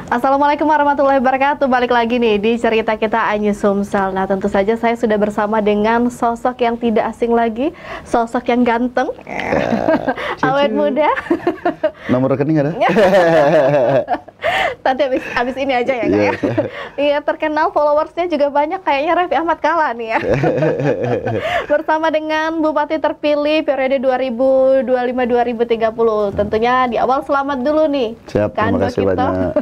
Assalamualaikum warahmatullahi wabarakatuh. Balik lagi nih di cerita kita Anyu Sumsel. Nah, tentu saja saya sudah bersama dengan sosok yang tidak asing lagi, sosok yang ganteng, awet muda. Nomor rekening ada? Nanti abis ini aja ya, Kak ya. Iya, terkenal followersnya juga banyak, kayaknya Raffi Ahmad kalah nih ya. Bersama dengan Bupati terpilih periode 2025-2030. Tentunya di awal selamat dulu nih. Siap, terima kasih banyak.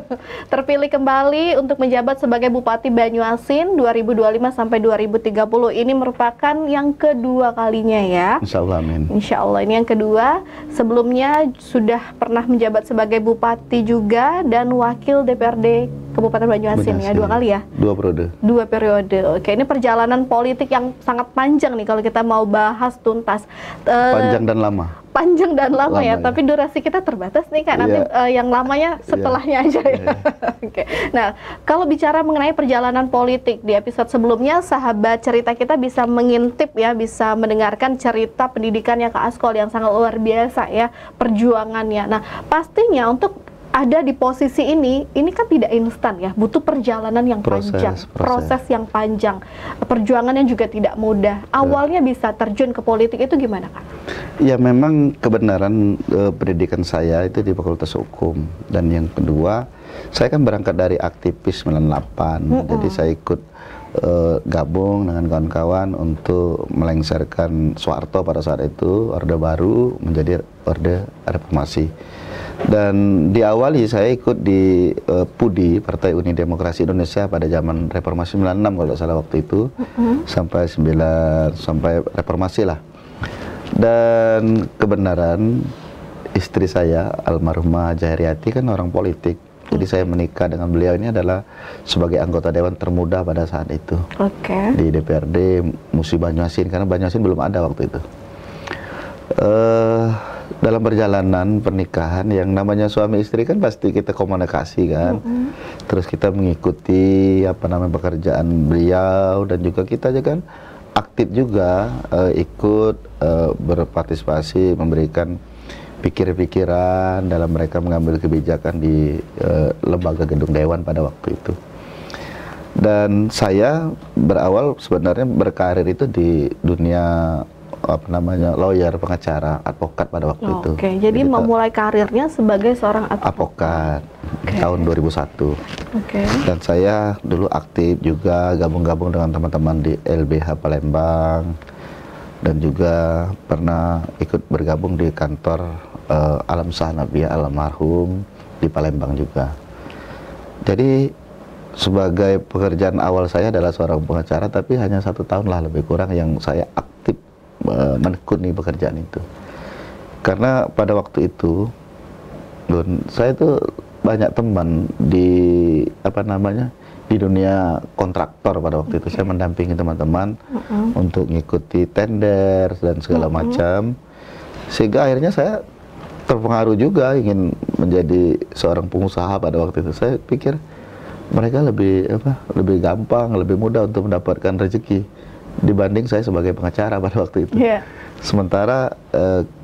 Terpilih kembali untuk menjabat sebagai Bupati Banyuasin 2025 sampai 2030. Ini merupakan yang kedua kalinya ya. Insya Allah, amin. Insya Allah ini yang kedua. Sebelumnya sudah pernah menjabat sebagai Bupati juga dan Wakil DPRD Kabupaten Banyuasin ya, 2 kali ya? 2 periode. 2 periode. Oke, ini perjalanan politik yang sangat panjang nih kalau kita mau bahas tuntas. Panjang dan lama. Panjang dan lama ya, tapi durasi kita terbatas nih Kak, nanti yang lamanya setelahnya aja ya. Oke. Nah, kalau bicara mengenai perjalanan politik, di episode sebelumnya sahabat cerita kita bisa mengintip ya, bisa mendengarkan cerita pendidikannya Kak Askol yang sangat luar biasa ya, perjuangannya. Nah, pastinya untuk ada di posisi ini kan tidak instan ya, butuh perjalanan yang panjang, proses yang panjang, perjuangan yang juga tidak mudah. Awalnya bisa terjun ke politik itu gimana Kak? Ya memang kebenaran pendidikan saya itu di Fakultas Hukum, dan yang kedua saya kan berangkat dari aktivis 98, jadi saya ikut gabung dengan kawan-kawan untuk melengsarkan Soeharto pada saat itu, Orde Baru menjadi Orde Reformasi. Dan diawali saya ikut di PUDI, Partai Uni Demokrasi Indonesia pada zaman Reformasi 96 kalau tidak salah waktu itu, sampai reformasi lah. Dan kebenaran istri saya almarhumah Jahriati kan orang politik. Jadi saya menikah dengan beliau ini adalah sebagai anggota dewan termuda pada saat itu. Di DPRD Musi Banyuasin, karena Banyuasin belum ada waktu itu. Dalam perjalanan pernikahan yang namanya suami istri kan pasti kita komunikasi kan, terus kita mengikuti pekerjaan beliau, dan juga kita aja kan aktif juga ikut berpartisipasi, memberikan pikir-pikiran dalam mereka mengambil kebijakan di lembaga gedung dewan pada waktu itu. Dan saya berawal sebenarnya berkarir itu di dunia lawyer, pengacara, advokat pada waktu itu. Jadi memulai karirnya sebagai seorang advokat. Tahun 2001. Dan saya dulu aktif juga gabung-gabung dengan teman-teman di LBH Palembang, dan juga pernah ikut bergabung di kantor Alam Sahnabiyah almarhum di Palembang juga. Jadi sebagai pekerjaan awal saya adalah seorang pengacara, tapi hanya 1 tahun lah lebih kurang yang saya aktif menekuni pekerjaan itu. Karena pada waktu itu saya tuh banyak teman di di dunia kontraktor pada waktu itu. Saya mendampingi teman-teman untuk mengikuti tender dan segala macam, sehingga akhirnya saya terpengaruh juga ingin menjadi seorang pengusaha pada waktu itu. Saya pikir mereka lebih gampang, lebih mudah untuk mendapatkan rezeki dibanding saya sebagai pengacara pada waktu itu. Sementara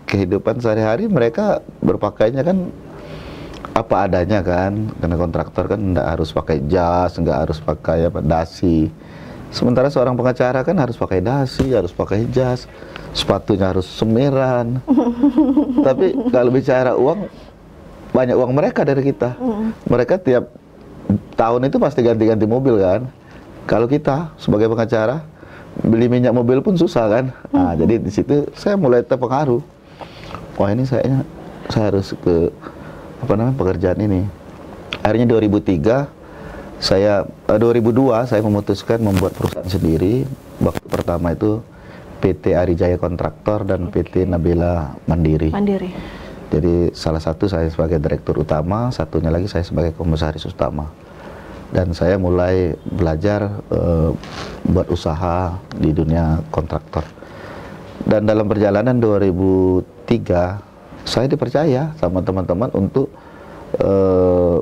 kehidupan sehari-hari mereka berpakaiannya kan apa adanya kan, karena kontraktor kan nggak harus pakai jas, nggak harus pakai dasi. Sementara seorang pengacara kan harus pakai dasi, harus pakai jas, sepatunya harus semiran. Tapi kalau bicara uang, banyak uang mereka dari kita. Mereka tiap tahun itu pasti ganti-ganti mobil kan. Kalau kita sebagai pengacara beli minyak mobil pun susah kan. Nah, jadi di situ saya mulai terpengaruh. Wah, ini saya harus ke pekerjaan ini. Akhirnya 2002 saya memutuskan membuat perusahaan sendiri. Waktu pertama itu PT Arijaya Kontraktor dan PT Nabila Mandiri. Jadi salah satu saya sebagai direktur utama, satunya lagi saya sebagai komisaris utama. Dan saya mulai belajar buat usaha di dunia kontraktor. Dan dalam perjalanan 2003, saya dipercaya sama teman-teman untuk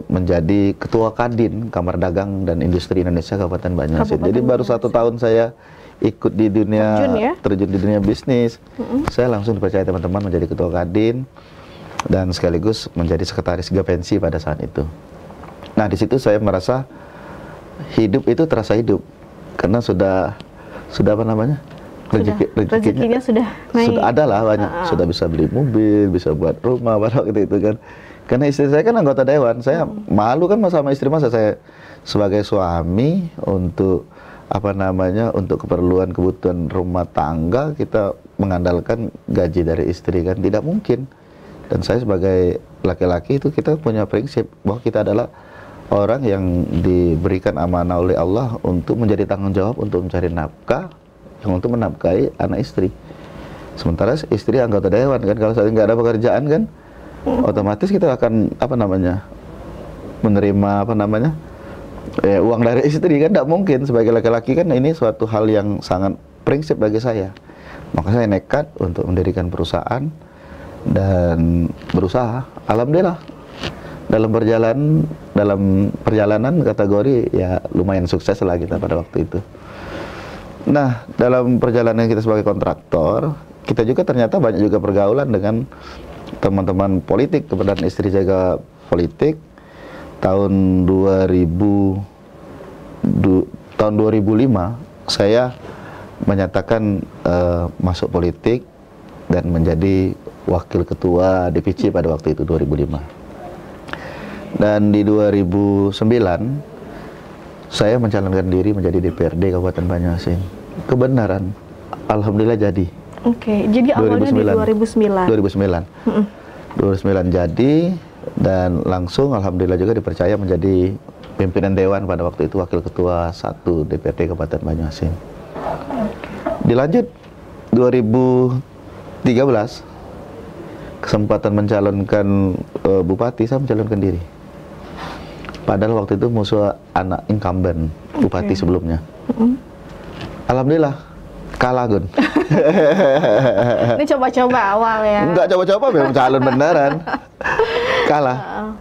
menjadi Ketua Kadin Kamar Dagang dan Industri Indonesia Kabupaten Banyuasin. Jadi baru 1 tahun saya ikut di dunia, terjun di dunia bisnis, saya langsung dipercaya teman-teman menjadi Ketua Kadin dan sekaligus menjadi Sekretaris Gapensi pada saat itu. Nah, di situ saya merasa hidup itu terasa hidup karena sudah apa namanya? Rezekinya sudah naik. Sudah ada lah banyak, sudah bisa beli mobil, bisa buat rumah pada waktu itu kan. Karena istri saya kan anggota dewan, saya malu kan sama istri, masa saya sebagai suami untuk apa namanya, untuk keperluan kebutuhan rumah tangga kita mengandalkan gaji dari istri, kan tidak mungkin. Dan saya sebagai laki-laki itu kita punya prinsip bahwa kita adalah orang yang diberikan amanah oleh Allah untuk menjadi tanggung jawab untuk mencari nafkah, yang untuk menafkahi anak istri. Sementara istri anggota dewan kan, kalau saya nggak ada pekerjaan kan, otomatis kita akan apa namanya, menerima apa namanya, uang dari istri kan, tidak mungkin. Sebagai laki-laki kan ini suatu hal yang sangat prinsip bagi saya. Maka saya nekat untuk mendirikan perusahaan dan berusaha. Alhamdulillah dalam perjalanan kategori ya lumayan sukses lah kita pada waktu itu. Nah, dalam perjalanan kita sebagai kontraktor, kita juga ternyata banyak juga pergaulan dengan teman-teman politik. Kebetulan istri jaga politik. Tahun 2005 saya menyatakan masuk politik dan menjadi wakil ketua DPC pada waktu itu 2005. Dan di 2009 saya mencalonkan diri menjadi DPRD Kabupaten Banyuasin. Kebenaran, alhamdulillah jadi. Oke, jadi awalnya di 2009. 2009 jadi, dan langsung alhamdulillah juga dipercaya menjadi pimpinan dewan pada waktu itu, wakil ketua 1 DPRD Kabupaten Banyuasin. Dilanjut 2013 kesempatan mencalonkan bupati, saya mencalonkan diri. Padahal waktu itu musuh anak incumbent bupati sebelumnya. Alhamdulillah kalah, Gun. Ini coba-coba awal ya? Enggak coba-coba, memang calon beneran. Kalah.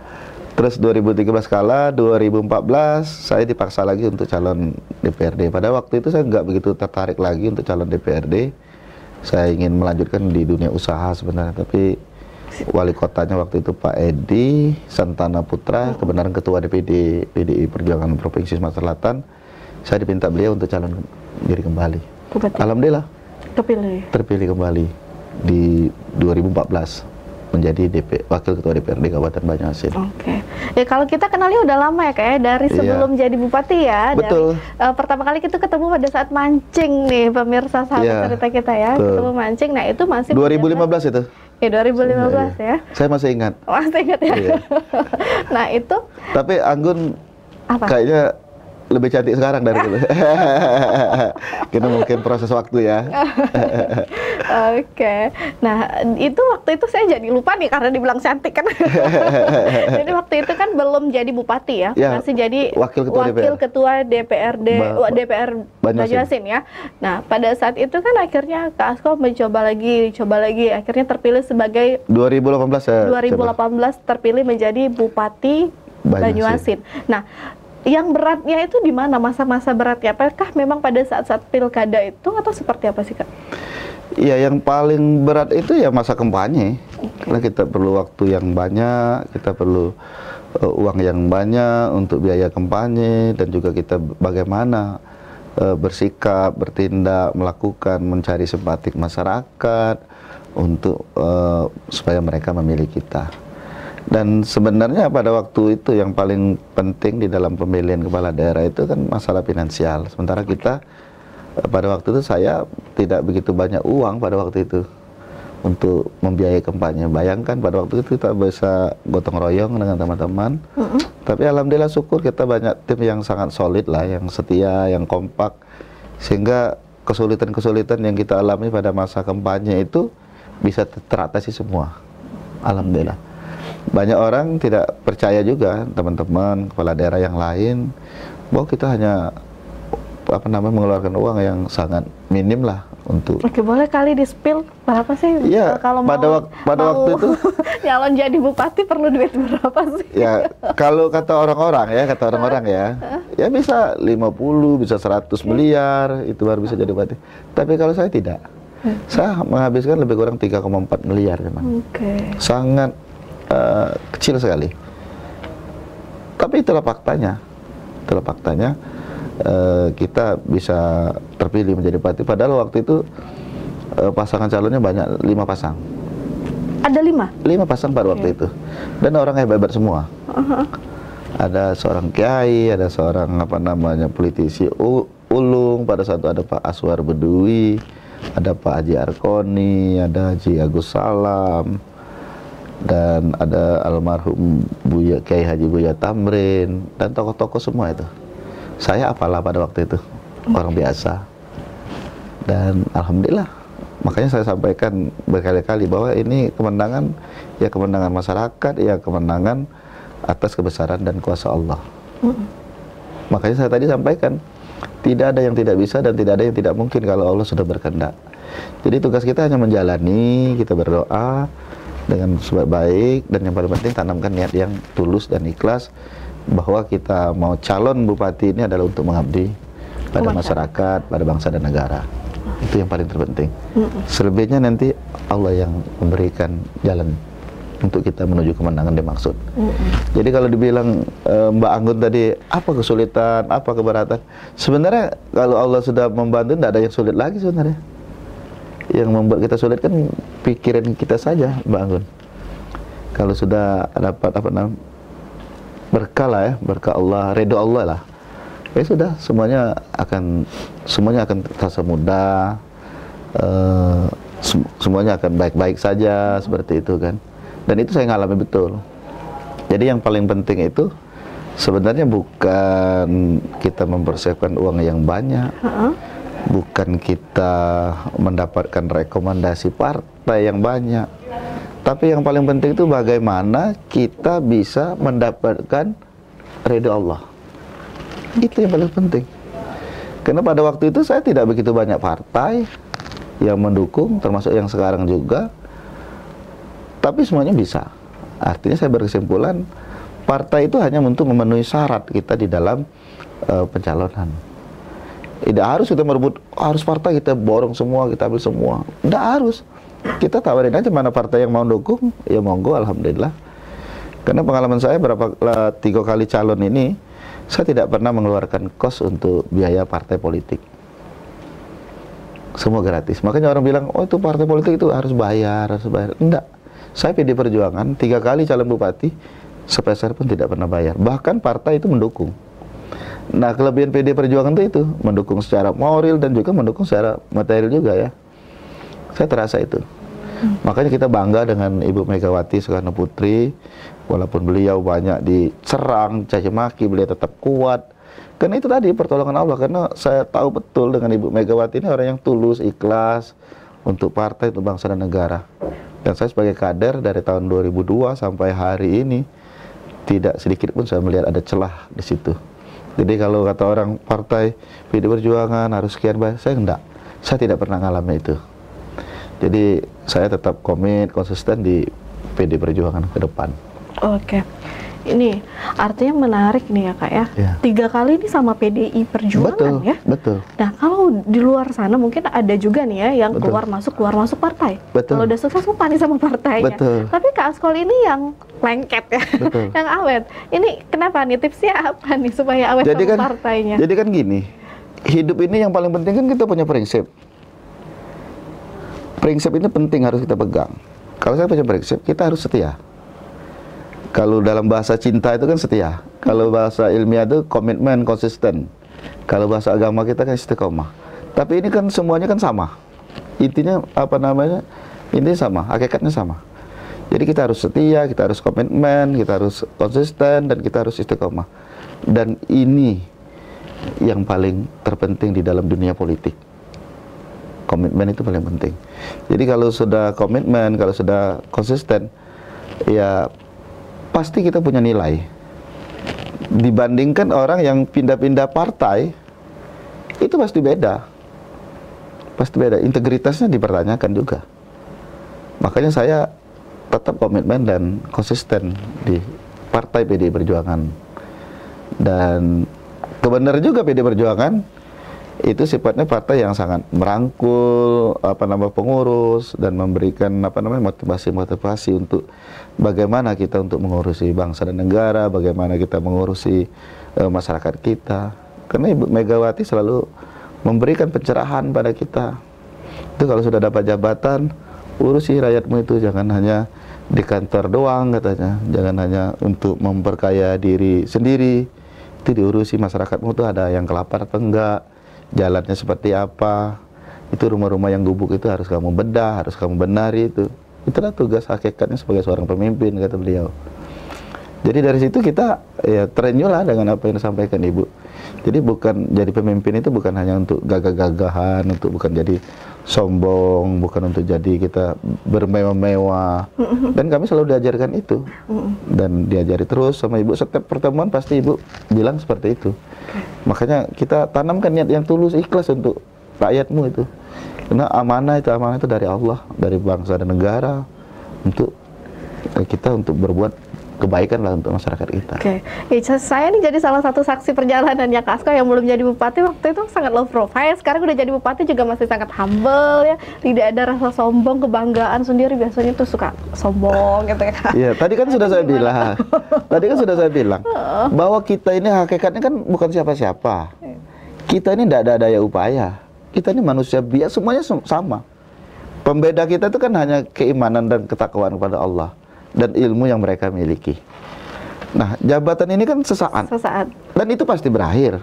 Terus 2013 kalah, 2014 saya dipaksa lagi untuk calon DPRD. Pada waktu itu saya nggak begitu tertarik lagi untuk calon DPRD. Saya ingin melanjutkan di dunia usaha sebenarnya, tapi wali kotanya waktu itu Pak Edi Santana Putra, kebenaran ketua DPD PDI Perjuangan Provinsi Sumatera Selatan, saya diminta beliau untuk calon diri kembali. Alhamdulillah terpilih kembali di 2014 menjadi wakil ketua DPRD Kabupaten Banyuasin. Oke. Ya kalau kita kenalnya udah lama ya kayak dari sebelum jadi bupati ya. Betul. Dari, pertama kali kita ketemu pada saat mancing nih, pemirsa sahabat cerita kita ya. Betul. Ketemu mancing. Nah, itu masih 2015 itu. Ya 2015 ya. Saya masih ingat. Masih ingat ya. Iya. Nah, itu. Tapi Anggun kayaknya lebih cantik sekarang dari dulu. Kita mungkin proses waktu ya. Oke. Nah, itu waktu itu saya jadi lupa nih karena dibilang cantik kan. Jadi waktu itu kan belum jadi bupati ya, masih jadi wakil ketua DPRD Banyuasin ya. Nah, pada saat itu kan akhirnya Kak Asko mencoba lagi, akhirnya terpilih sebagai 2018 ya. 2018 terpilih menjadi bupati Banyuasin. Nah, yang beratnya itu di mana, masa-masa beratnya? Apakah memang pada saat-saat pilkada itu atau seperti apa sih, Kak? Iya, yang paling berat itu ya masa kampanye. Karena kita perlu waktu yang banyak, kita perlu uang yang banyak untuk biaya kampanye, dan juga kita bagaimana bersikap, bertindak, melakukan, mencari simpatik masyarakat untuk supaya mereka memilih kita. Dan sebenarnya pada waktu itu yang paling penting di dalam pemilihan kepala daerah itu kan masalah finansial. Sementara kita pada waktu itu saya tidak begitu banyak uang pada waktu itu untuk membiayai kampanye. Bayangkan pada waktu itu kita bisa gotong royong dengan teman-teman. Tapi alhamdulillah syukur kita banyak tim yang sangat solid lah, yang setia, yang kompak. Sehingga kesulitan-kesulitan yang kita alami pada masa kampanye itu bisa teratasi semua. Alhamdulillah. Banyak orang tidak percaya juga, teman-teman kepala daerah yang lain, bahwa kita hanya mengeluarkan uang yang sangat minim lah untuk. Oke, boleh kali di-spill berapa sih? Iya, kalau pada waktu itu nyalon jadi bupati perlu duit berapa sih? Ya, kalau kata orang-orang ya bisa 50, bisa 100 miliar itu baru bisa jadi bupati. Tapi kalau saya tidak. Saya menghabiskan lebih kurang 3,4 miliar memang. Sangat kecil sekali. Tapi itulah faktanya. Kita bisa terpilih menjadi bupati. Padahal waktu itu pasangan calonnya banyak, 5 pasang. Ada 5? 5 pasang pada waktu itu. Dan orang hebat-hebat semua. Ada seorang kiai, ada seorang politisi ulung. Pada saat itu ada Pak Aswar Bedui, ada Pak Haji Arkoni, ada Haji Agus Salam, dan ada almarhum Kiai Haji Buya Tamrin, dan tokoh-tokoh semua itu. Saya apalah pada waktu itu, orang biasa. Dan alhamdulillah, makanya saya sampaikan berkali-kali bahwa ini kemenangan, ya kemenangan masyarakat, ya kemenangan atas kebesaran dan kuasa Allah. Makanya saya tadi sampaikan, tidak ada yang tidak bisa dan tidak ada yang tidak mungkin kalau Allah sudah berkehendak. Jadi tugas kita hanya menjalani, kita berdoa dengan sebaik-baik, dan yang paling penting tanamkan niat yang tulus dan ikhlas bahwa kita mau calon bupati ini adalah untuk mengabdi pada masyarakat, pada bangsa dan negara. Itu yang paling terpenting. Selebihnya nanti Allah yang memberikan jalan untuk kita menuju kemenangan dimaksud. Jadi kalau dibilang Mbak Anggun tadi, apa kesulitan, apa keberatan? Sebenarnya kalau Allah sudah membantu, tidak ada yang sulit lagi sebenarnya. Yang membuat kita sulit kan pikiran kita saja, Mbak Anggun. Kalau sudah dapat berkah lah ya, berkah Allah, ridho Allah lah, ya sudah, semuanya akan terasa mudah, semuanya akan baik-baik saja, seperti itu kan. Dan itu saya ngalami betul. Jadi yang paling penting itu sebenarnya bukan kita mempersiapkan uang yang banyak, bukan kita mendapatkan rekomendasi partai yang banyak, tapi yang paling penting itu bagaimana kita bisa mendapatkan ridho Allah. Itu yang paling penting. Karena pada waktu itu saya tidak begitu banyak partai yang mendukung, termasuk yang sekarang juga. Tapi semuanya bisa. Artinya saya berkesimpulan, partai itu hanya untuk memenuhi syarat kita di dalam pencalonan. Tidak harus kita merebut, harus partai kita borong semua, kita ambil semua. Tidak harus. Kita tawarin aja mana partai yang mau dukung, ya monggo, alhamdulillah. Karena pengalaman saya 3 kali calon ini, saya tidak pernah mengeluarkan kos untuk biaya partai politik. Semua gratis. Makanya orang bilang, oh itu partai politik itu harus bayar, Enggak. Saya PD Perjuangan 3 kali calon bupati, sepeser pun tidak pernah bayar. Bahkan partai itu mendukung. Nah, kelebihan PD Perjuangan itu mendukung secara moral dan juga mendukung secara material juga ya. Saya terasa itu. Makanya kita bangga dengan Ibu Megawati Soekarno Putri, walaupun beliau banyak diserang, caci maki, beliau tetap kuat. Karena itu tadi pertolongan Allah, karena saya tahu betul dengan Ibu Megawati ini orang yang tulus, ikhlas untuk partai, untuk bangsa dan negara. Dan saya sebagai kader dari tahun 2002 sampai hari ini tidak sedikit pun saya melihat ada celah di situ. Jadi kalau kata orang partai PD Perjuangan harus sekian banyak, saya enggak. Saya tidak pernah ngalami itu. Jadi saya tetap komit, konsisten di PD Perjuangan ke depan. Oke. Ini artinya menarik nih ya Kak ya. 3 kali ini sama PDI Perjuangan, betul, ya. Betul. Nah kalau di luar sana mungkin ada juga nih ya yang keluar masuk partai. Betul. Kalau udah sukses lupa nih sama partainya. Betul. Tapi Kak Askol ini yang lengket ya, yang awet. Ini kenapa nih, tipsnya apa nih supaya awet sama partainya? Jadi kan gini, hidup ini yang paling penting kan kita punya prinsip. Prinsip ini penting, harus kita pegang. Kalau saya punya prinsip, kita harus setia. Kalau dalam bahasa cinta itu kan setia. Kalau bahasa ilmiah itu komitmen, konsisten. Kalau bahasa agama kita kan istiqomah. Tapi ini kan semuanya kan sama. Intinya intinya sama, hakikatnya sama. Jadi kita harus setia, kita harus komitmen, kita harus konsisten, dan kita harus istiqomah. Dan ini yang paling terpenting di dalam dunia politik. Komitmen itu paling penting. Jadi kalau sudah komitmen, kalau sudah konsisten, ya pasti kita punya nilai. Dibandingkan orang yang pindah-pindah partai, itu pasti beda. Pasti beda, integritasnya dipertanyakan juga. Makanya saya tetap komitmen dan konsisten di partai PDI Perjuangan. Dan kebenaran juga PDI Perjuangan itu sifatnya partai yang sangat merangkul pengurus dan memberikan motivasi untuk bagaimana kita untuk mengurusi bangsa dan negara, bagaimana kita mengurusi masyarakat kita. Karena Ibu Megawati selalu memberikan pencerahan pada kita. Itu kalau sudah dapat jabatan, urusi rakyatmu itu, jangan hanya di kantor doang katanya, jangan hanya untuk memperkaya diri sendiri, itu diurusi masyarakatmu tuh ada yang kelapar atau enggak, jalannya seperti apa, itu rumah-rumah yang gubuk itu harus kamu bedah, harus kamu benari itu. Itulah tugas hakikatnya sebagai seorang pemimpin, kata beliau. Jadi dari situ kita ya terenyuh lah dengan apa yang disampaikan Ibu. Jadi bukan jadi pemimpin itu bukan hanya untuk gagah-gagahan, untuk bukan jadi sombong, bukan untuk jadi kita bermewah-mewah. Dan kami selalu diajarkan itu. Dan diajari terus sama Ibu, setiap pertemuan pasti Ibu bilang seperti itu. Makanya kita tanamkan niat yang tulus, ikhlas untuk rakyatmu itu. Karena amanah itu dari Allah, dari bangsa dan negara, untuk kita untuk berbuat kebaikan lah untuk masyarakat kita. Oke, saya ini jadi salah satu saksi perjalanannya Kak Asko yang belum jadi bupati waktu itu sangat low profile. Sekarang udah jadi bupati juga masih sangat humble ya, tidak ada rasa sombong, kebanggaan sendiri. Biasanya tuh suka sombong gitu ya Kak. Iya, tadi kan sudah saya bilang, bahwa kita ini hakikatnya kan bukan siapa-siapa. Kita ini tidak ada daya upaya. Kita ini manusia biasa, semuanya sama. Pembeda kita itu kan hanya keimanan dan ketakwaan kepada Allah dan ilmu yang mereka miliki. Nah, jabatan ini kan sesaat. Dan itu pasti berakhir.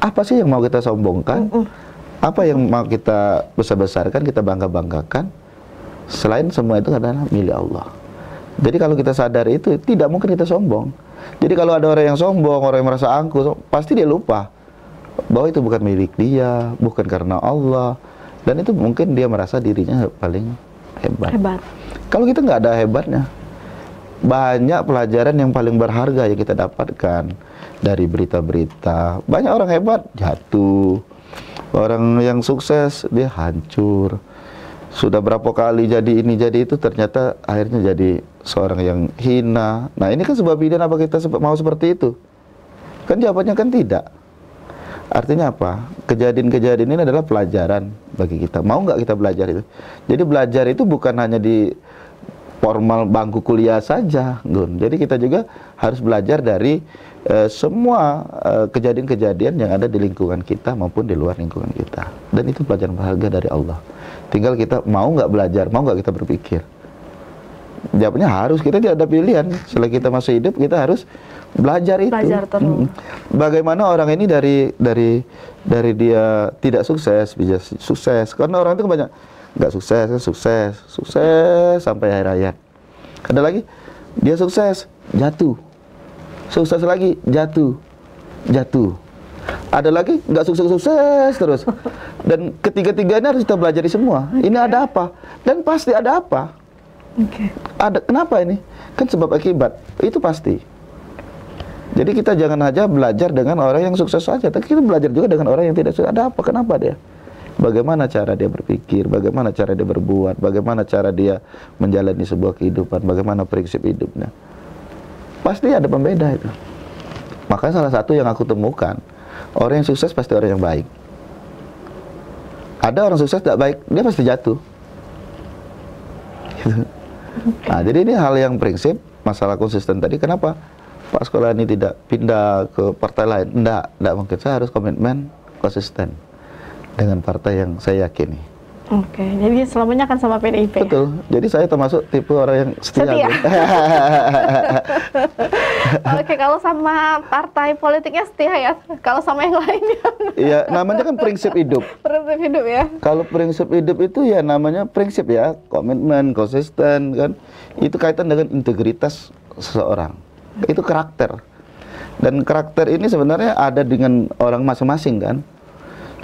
Apa sih yang mau kita sombongkan? Apa yang mau kita besar-besarkan, kita bangga-banggakan? Selain semua itu adalah milik Allah. Jadi kalau kita sadar itu, tidak mungkin kita sombong. Jadi kalau ada orang yang sombong, orang yang merasa angkuh, pasti dia lupa bahwa itu bukan milik dia, bukan karena Allah. Dan itu mungkin dia merasa dirinya paling hebat. Kalau kita nggak ada hebatnya, banyak pelajaran yang paling berharga yang kita dapatkan dari berita-berita. Banyak orang hebat jatuh, orang yang sukses dia hancur. Sudah berapa kali jadi ini jadi itu, ternyata akhirnya jadi seorang yang hina. Nah ini kan sebab pilihan apa kita mau seperti itu? Kan jawabannya kan tidak. Artinya apa? Kejadian-kejadian ini adalah pelajaran bagi kita. Mau nggak kita belajar itu? Jadi belajar itu bukan hanya di formal bangku kuliah saja, Gun. Jadi kita juga harus belajar dari semua kejadian-kejadian yang ada di lingkungan kita maupun di luar lingkungan kita. Dan itu pelajaran berharga dari Allah. Tinggal kita mau nggak belajar, mau nggak kita berpikir. Jawabnya harus, kita tidak ada pilihan. Setelah kita masih hidup, kita harus belajar itu. Belajar terus. Bagaimana orang ini dari dia tidak sukses bisa sukses. Karena orang itu banyak nggak sukses sampai akhir hayat. Ada lagi dia sukses jatuh, sukses lagi jatuh. Ada lagi nggak sukses terus. Dan ketiga-tiganya harus kita pelajari semua. Ini ada apa? Dan pasti ada apa? Ada kenapa ini? Kan sebab akibat itu pasti. Jadi kita jangan aja belajar dengan orang yang sukses saja, tapi kita belajar juga dengan orang yang tidak sukses. Ada apa? Kenapa dia? Bagaimana cara dia berpikir? Bagaimana cara dia berbuat? Bagaimana cara dia menjalani sebuah kehidupan? Bagaimana prinsip hidupnya? Pasti ada pembeda itu. Makanya salah satu yang aku temukan, orang yang sukses pasti orang yang baik. Ada orang sukses tidak baik, dia pasti jatuh. Nah, jadi ini hal yang prinsip, masalah konsisten tadi. Kenapa Pak Sekolah ini tidak pindah ke partai lain? Tidak mungkin. Saya harus komitmen konsisten dengan partai yang saya yakini. Oke, jadi selamanya akan sama PDIP. Betul. Jadi saya termasuk tipe orang yang setia. Oke, kalau sama partai politiknya setia ya. Kalau sama yang lainnya. Iya, namanya kan prinsip hidup. Prinsip hidup ya. Kalau prinsip hidup itu ya namanya prinsip ya, komitmen, konsisten kan. Itu kaitan dengan integritas seseorang. Itu karakter. Dan karakter ini sebenarnya ada dengan orang masing-masing kan.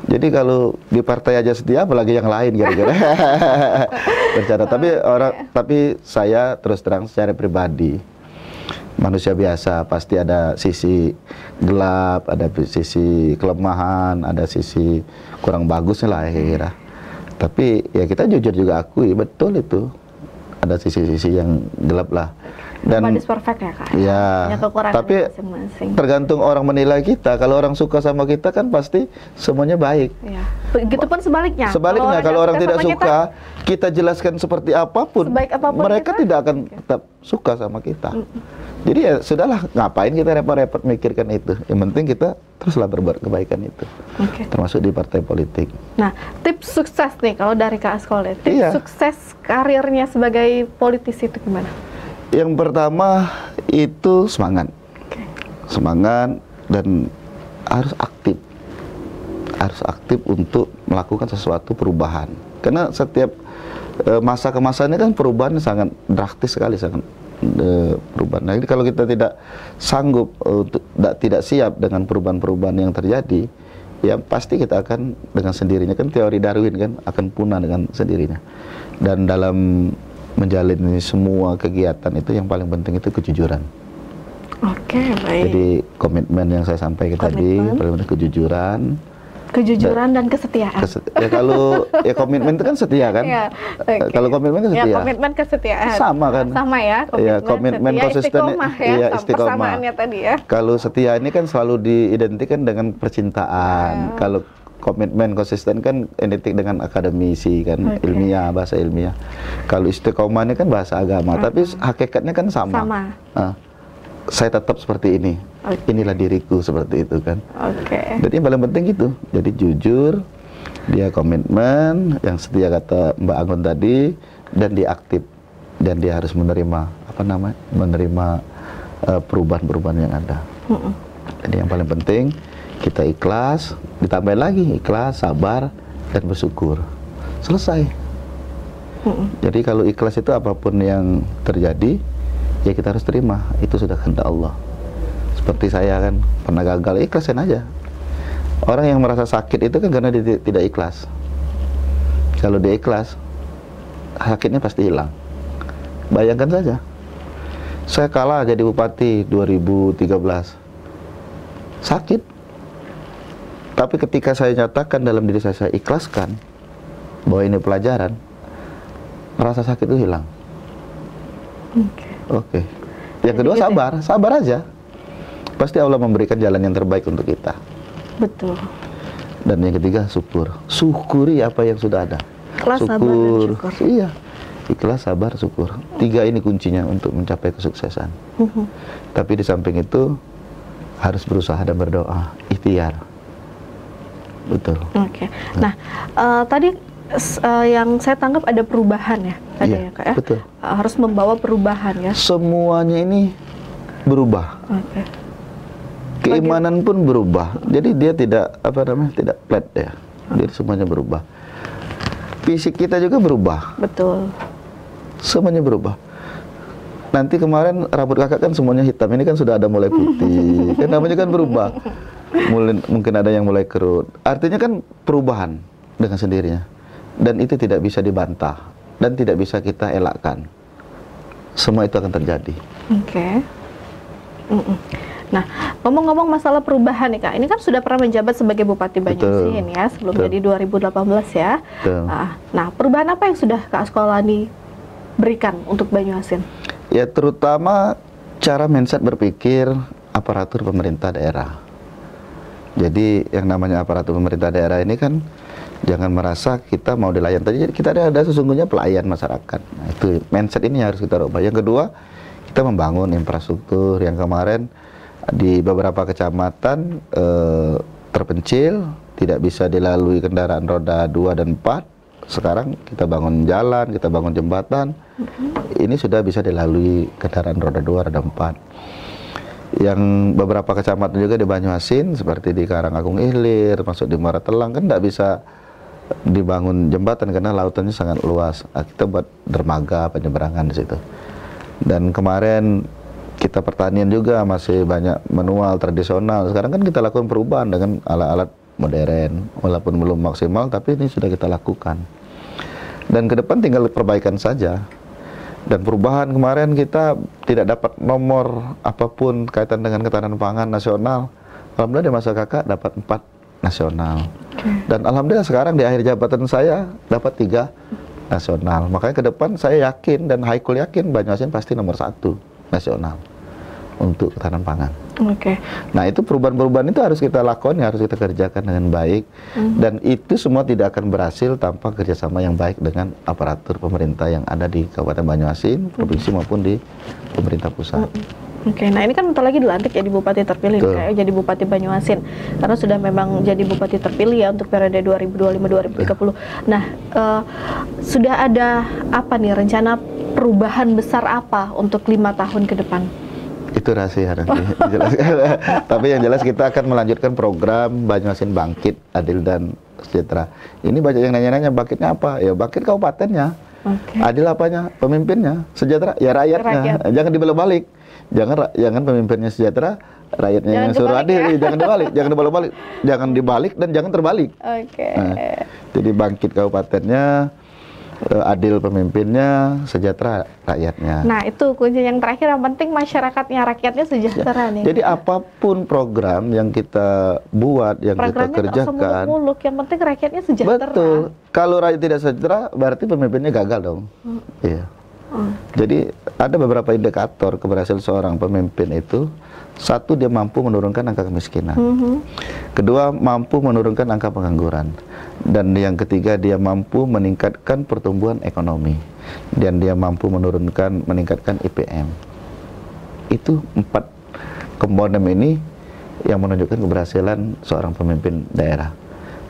Jadi kalau di partai aja setia, apalagi yang lain kira-kira. Bercanda. Tapi saya terus terang secara pribadi, manusia biasa pasti ada sisi gelap, ada sisi kelemahan, ada sisi kurang bagusnya lah kira-kira. Tapi ya kita jujur juga akui betul itu. ada sisi-sisi yang gelap lah. Dan nobody's perfect ya Kak. Ya, tapi masing-masing. Tergantung orang menilai kita. Kalau orang suka sama kita kan pasti semuanya baik. Ya. Begitupun sebaliknya. Sebaliknya, kalau orang tidak suka, kita jelaskan seperti apapun, mereka tidak akan tetap suka sama kita. Jadi ya sudahlah, ngapain kita repot-repot mikirkan itu. Yang penting kita teruslah berbuat kebaikan itu. Termasuk di partai politik. Nah, tips sukses nih kalau dari Kak Askol, tips sukses karirnya sebagai politisi itu gimana? Yang pertama itu semangat. Semangat dan harus aktif. Harus aktif untuk melakukan sesuatu perubahan. Karena setiap masa ke masa ini kan perubahan sangat drastis sekali, sangat perubahan. Nah, jadi kalau kita tidak sanggup untuk tidak siap dengan perubahan-perubahan yang terjadi, ya pasti kita akan dengan sendirinya, kan teori Darwin kan akan punah dengan sendirinya. Dan dalam menjalani semua kegiatan itu yang paling penting itu kejujuran. Oke, baik. Jadi komitmen yang saya sampaikan tadi, paling penting kejujuran dan kesetiaan. Ya kalau ya komitmen itu kan setia kan? Ya, kalau komitmen kan setia. Ya, komitmen kesetiaan. Sama kan? Sama ya, komitmen konsisten. Ya, persamaannya tadi ya. Kalau setia ini kan selalu diidentikan dengan percintaan. Kalau komitmen konsisten kan identik dengan akademisi kan, ilmiah, bahasa ilmiah. Kalau istiqomah ini kan bahasa agama, tapi hakikatnya kan sama. Saya tetap seperti ini. Inilah diriku, seperti itu kan. Jadi yang paling penting itu. Jadi jujur, dia komitmen, yang setia kata Mbak Anggun tadi, dan dia aktif, dan dia harus menerima menerima perubahan-perubahan yang ada. Jadi yang paling penting kita ikhlas, ditambah lagi ikhlas, sabar, dan bersyukur. Selesai. Jadi kalau ikhlas itu apapun yang terjadi, ya kita harus terima. Itu sudah kehendak Allah. Seperti saya kan pernah gagal, ikhlasin aja. Orang yang merasa sakit itu kan karena dia tidak ikhlas. Kalau dia ikhlas, sakitnya pasti hilang. Bayangkan saja, saya kalah jadi bupati 2013. Sakit. Tapi ketika saya nyatakan dalam diri saya ikhlaskan bahwa ini pelajaran, rasa sakit itu hilang. Yang kedua sabar aja. Pasti Allah memberikan jalan yang terbaik untuk kita. Betul. Dan yang ketiga syukuri apa yang sudah ada. Ikhlas, sabar, dan syukur. Iya, ikhlas, sabar, syukur. 3 ini kuncinya untuk mencapai kesuksesan. Tapi di samping itu harus berusaha dan berdoa, ikhtiar. Betul. Nah, tadi yang saya tangkap ada perubahan ya, tadi ya Kak ya. Betul. Harus membawa perubahan ya. Semuanya ini berubah. Keimanan pun berubah. Jadi dia tidak tidak flat ya. Jadi semuanya berubah. Fisik kita juga berubah. Betul. Semuanya berubah. Nanti kemarin rambut kakak kan semuanya hitam, ini kan sudah ada mulai putih. Kan namanya kan berubah. Mungkin ada yang mulai kerut. Artinya kan perubahan dengan sendirinya. Dan itu tidak bisa dibantah dan tidak bisa kita elakkan. Semua itu akan terjadi. Nah, ngomong-ngomong masalah perubahan nih Kak, ini kan sudah pernah menjabat sebagai Bupati Banyuasin ya, sebelum jadi 2018 ya. Nah, perubahan apa yang sudah Kak Askolani berikan untuk Banyuasin? Ya, terutama cara mindset berpikir aparatur pemerintah daerah. Jadi yang namanya aparatur pemerintah daerah ini kan jangan merasa kita mau dilayan. Tadi kita ada sesungguhnya pelayan masyarakat. Nah, itu mindset ini harus kita rubah. Yang kedua, kita membangun infrastruktur yang kemarin di beberapa kecamatan terpencil, tidak bisa dilalui kendaraan roda 2 dan 4. Sekarang kita bangun jalan, kita bangun jembatan. Ini sudah bisa dilalui kendaraan roda 2, roda 4. Yang beberapa kecamatan juga di Banyuasin, seperti di Karangagung Ilir, masuk di Muara Telang, kan tidak bisa dibangun jembatan karena lautannya sangat luas. Kita buat dermaga penyeberangan di situ. Dan kemarin kita pertanian juga masih banyak manual tradisional. Sekarang kan kita lakukan perubahan dengan alat-alat modern, walaupun belum maksimal, tapi ini sudah kita lakukan. Dan ke depan tinggal perbaikan saja. Dan perubahan kemarin kita tidak dapat nomor apapun kaitan dengan ketahanan pangan nasional. Alhamdulillah di masa kakak dapat 4 nasional. Dan alhamdulillah sekarang di akhir jabatan saya dapat 3 nasional. Makanya ke depan saya yakin dan Haikul yakin Banyuasin pasti nomor 1 nasional untuk ketahanan pangan. Oke. Nah, itu perubahan-perubahan itu harus kita lakukan, harus kita kerjakan dengan baik, dan itu semua tidak akan berhasil tanpa kerjasama yang baik dengan aparatur pemerintah yang ada di Kabupaten Banyuasin, provinsi maupun di pemerintah pusat. Oke, nah ini kan bentar lagi dilantik jadi bupati terpilih, kayak jadi bupati Banyuasin, karena sudah memang jadi bupati terpilih ya untuk periode 2025-2030. Nah, sudah ada apa nih rencana perubahan besar apa untuk 5 tahun ke depan? Itu rahasia nanti dijelaskan. Tapi yang jelas kita akan melanjutkan program Banyuasin Bangkit, Adil dan Sejahtera. Ini banyak yang nanya-nanya bangkitnya apa? Ya bangkit kabupatennya. Adil apanya? Pemimpinnya. Sejahtera ya rakyatnya. Jangan dibalik-balik. Jangan pemimpinnya sejahtera, rakyatnya yang suruh adil. Ya. Jangan dibalik, jangan dibalik-balik. Jangan dibalik dan jangan terbalik. Nah, jadi bangkit kabupatennya, adil pemimpinnya, sejahtera rakyatnya. Nah, itu kunci yang terakhir, yang penting masyarakatnya, rakyatnya sejahtera nih. Jadi apapun program yang kita buat, yang kita kerjakan, muluk, yang penting rakyatnya sejahtera. Betul. Kalau rakyat tidak sejahtera, berarti pemimpinnya gagal dong. Iya. Jadi ada beberapa indikator keberhasilan seorang pemimpin itu. Satu, dia mampu menurunkan angka kemiskinan. Kedua, mampu menurunkan angka pengangguran. Dan yang ketiga, dia mampu meningkatkan pertumbuhan ekonomi. Dan dia mampu meningkatkan IPM. Itu 4 komponen ini yang menunjukkan keberhasilan seorang pemimpin daerah.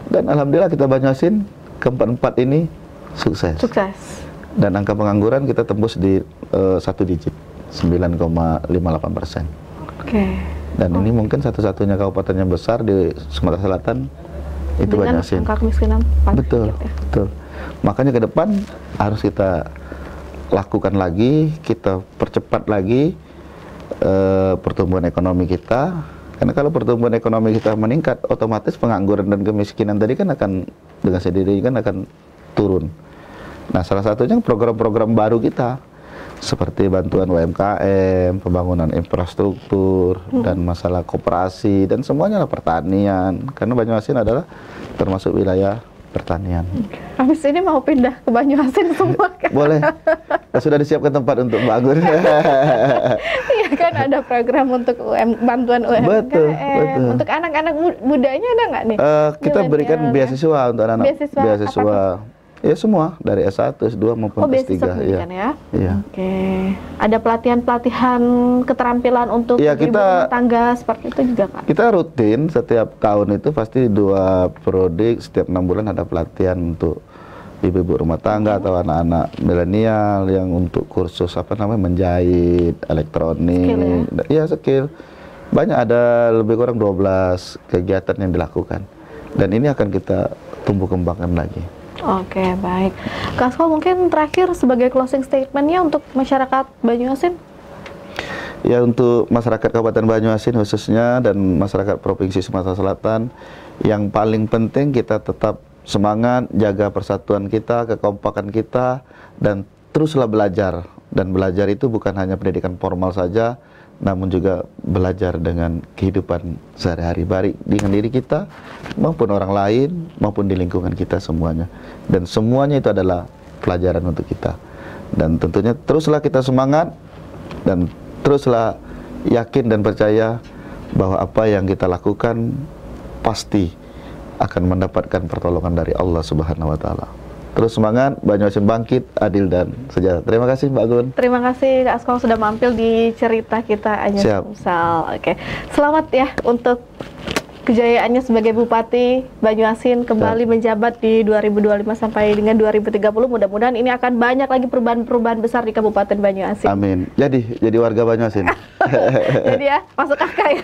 Dan alhamdulillah kita Banyuasin keempat ini sukses. Dan angka pengangguran kita tembus di 1 digit, 9,58%. Dan ini mungkin satu-satunya kabupaten yang besar di Sumatera Selatan itu Banyuasin. Angka kemiskinan betul. Makanya ke depan harus kita lakukan lagi, kita percepat lagi pertumbuhan ekonomi kita. Karena kalau pertumbuhan ekonomi kita meningkat, otomatis pengangguran dan kemiskinan tadi kan akan dengan sendirinya kan akan turun. Nah, salah satunya program-program baru kita seperti bantuan UMKM, pembangunan infrastruktur, dan masalah koperasi, dan semuanya lah pertanian. Karena Banyuasin adalah termasuk wilayah pertanian. Habis ini mau pindah ke Banyuasin semua kan? Boleh. Sudah disiapkan tempat untuk Mbak Agun. Iya kan, ada program untuk bantuan UMKM. Betul. Untuk anak-anak mudanya ada nggak nih? Kita berikan beasiswa untuk anak-anak. Beasiswa. Ya semua, dari S1, S2 maupun S3. Iya. Oke. Ada pelatihan-pelatihan keterampilan untuk ibu rumah tangga seperti itu juga, Kak? Kita rutin setiap tahun itu pasti 2 prodik, setiap 6 bulan ada pelatihan untuk ibu-ibu rumah tangga atau anak-anak milenial yang untuk kursus menjahit, elektronik, skill. Banyak, ada lebih kurang 12 kegiatan yang dilakukan. Dan ini akan kita tumbuh kembangkan lagi. Oke, baik. Kak Asko, mungkin terakhir sebagai closing statement-nya untuk masyarakat Banyuasin? Ya, untuk masyarakat Kabupaten Banyuasin khususnya dan masyarakat Provinsi Sumatera Selatan, yang paling penting kita tetap semangat, jaga persatuan kita, kekompakan kita, dan teruslah belajar. Dan belajar itu bukan hanya pendidikan formal saja, namun juga belajar dengan kehidupan sehari-hari baik dengan diri kita maupun orang lain maupun di lingkungan kita semuanya, dan semuanya itu adalah pelajaran untuk kita. Dan tentunya teruslah kita semangat dan teruslah yakin dan percaya bahwa apa yang kita lakukan pasti akan mendapatkan pertolongan dari Allah Subhanahu wa Ta'ala. Terus semangat, Banyuasin bangkit, adil dan sejahtera. Terima kasih Mbak Gun. Terima kasih Kak Asko sudah mampir di cerita kita Anya Sumsel. Oke. Selamat ya untuk kejayaannya sebagai Bupati Banyuasin kembali menjabat di 2025 sampai dengan 2030. Mudah-mudahan ini akan banyak lagi perubahan-perubahan besar di Kabupaten Banyuasin. Amin. Jadi warga Banyuasin. Jadi ya, masuk kakak ya.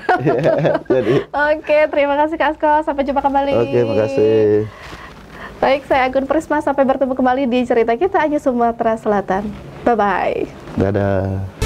Jadi. Oke, terima kasih Kak Asko. Sampai jumpa kembali. Oke, makasih. Baik, saya Agun Prisma. Sampai bertemu kembali di cerita kita Anya Sumatera Selatan. Bye-bye. Dadah.